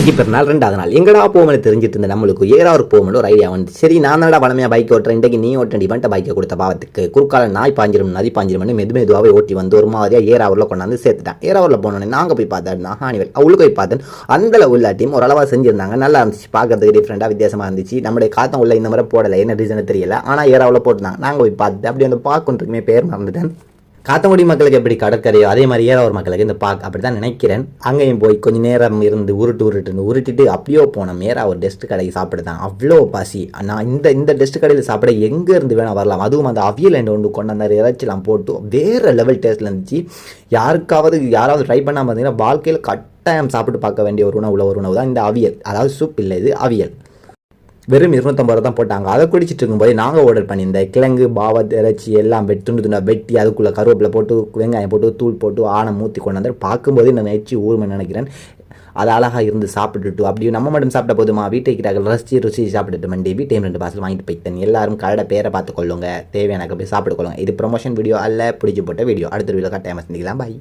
இன்னைக்கு பிறநாள் 2வது நாள் எங்கடா போகணும்னு தெரிஞ்சிட்டு இருந்த நம்மளுக்கு ஏறாவூருக்கு போகணும் ஒரு ஐடியா வந்து சரி நான் தானடா வளமையாக பைக் ஓட்டுறேன் இன்றைக்கு நீ ஓட்டண்டி பண்ணிட்டு பைக்கை கொடுத்த பாவத்துக்கு குறுக்கால நாய் பாஞ்சிரும் நதி பாஞ்சிரும் மெதுவாகவே ஓட்டி வந்து ஒரு மாதிரியாக ஏறாவூரில் கொண்டாந்து சேர்த்துட்டேன். ஏறாவூரில் போனோன்னே நாங்கள் போய் பார்த்தா ஹானிவல் அவளுக்கு போய் பார்த்தேன். அந்த உள்ள டீம் ஓரளவாக செஞ்சிருந்தாங்க, நல்லா இருந்துச்சு, பார்க்கறதுக்கு டிஃப்ரெண்டாக வித்தியாசமாக இருந்துச்சு. நம்மளுடைய காத்தம் உள்ள இந்த முறை போடலை, என்ன ரீசன் தெரியல, ஆனால் ஏறாவூரில் போட்டுருந்தாங்க. நாங்கள் போய் பார்த்துட்டு அப்படி அந்த பார்க்குன்றதுக்குமே பேர் மறந்துட்டேன். காத்தங்குடி மக்களுக்கு எப்படி கடற்கரையோ அதே மாதிரி ஏறாவூர் மக்களுக்கு இந்த பார்க் அப்படி தான் நினைக்கிறேன். அங்கேயும் போய் கொஞ்சம் நேரம் இருந்து உருட்டிட்டு அப்படியோ போனோம். ஏறாவூர் டெஸ்ட் கடைக்கு சாப்பிடுதான் அவ்வளோ பசி. நான் இந்த டெஸ்ட் கடையில் சாப்பிட எங்கே இருந்து வேணால் வரலாம். அதுவும் அந்த அவியல் என்ற ஒன்று கொண்டு வந்தார், இறைச்சிலாம் போட்டு வேறு லெவல் டேஸ்ட்டில் இருந்துச்சு. யாராவது ட்ரை பண்ணாமல் பார்த்தீங்கன்னா வாழ்க்கையில் கட்டாயம் சாப்பிட்டு பார்க்க வேண்டிய ஒரு உணவு தான் இந்த அவியல். அதாவது சூப் இல்லை, இது அவியல். வெறும் 250 ரூபா தான் போட்டாங்க. அதை குடிச்சிட்டு இருக்கும்போது நாங்கள் ஆர்டர் பண்ணியிருந்தேன் கிழங்கு பாவத் இறைச்சி எல்லாம் துண்டு வெட்டி அதுக்குள்ளே கருவேப்பிலை போட்டு வெங்காயம் போட்டு தூள் போட்டு ஆணை ஊற்றி கொண்டு வந்து பார்க்கும்போது நான் நெச்சி ஊர்மை நினைக்கிறேன். அது அழகாக இருந்து சாப்பிட்டுட்டு அப்படியே நம்ம மட்டும் சாப்பிட்ட போதுமா, வீட்டுக்கு ருசி சாப்பிட்டுட்டு மண்டி வீட்டையும் 2 பார்சல் வாங்கிட்டு போய்த்தேன். எல்லாரும் கடை பேரை பார்த்துக்கொள்ளுங்க, தேவையான போய் சாப்பிட்டுக்கொள்ளுங்க. இது ப்ரொமோஷன் வீடியோ அல்ல, பிடிச்சி போட்ட வீடியோ. அடுத்த வீடியோ கட்டாயம் சந்திக்கலாம். பாய்.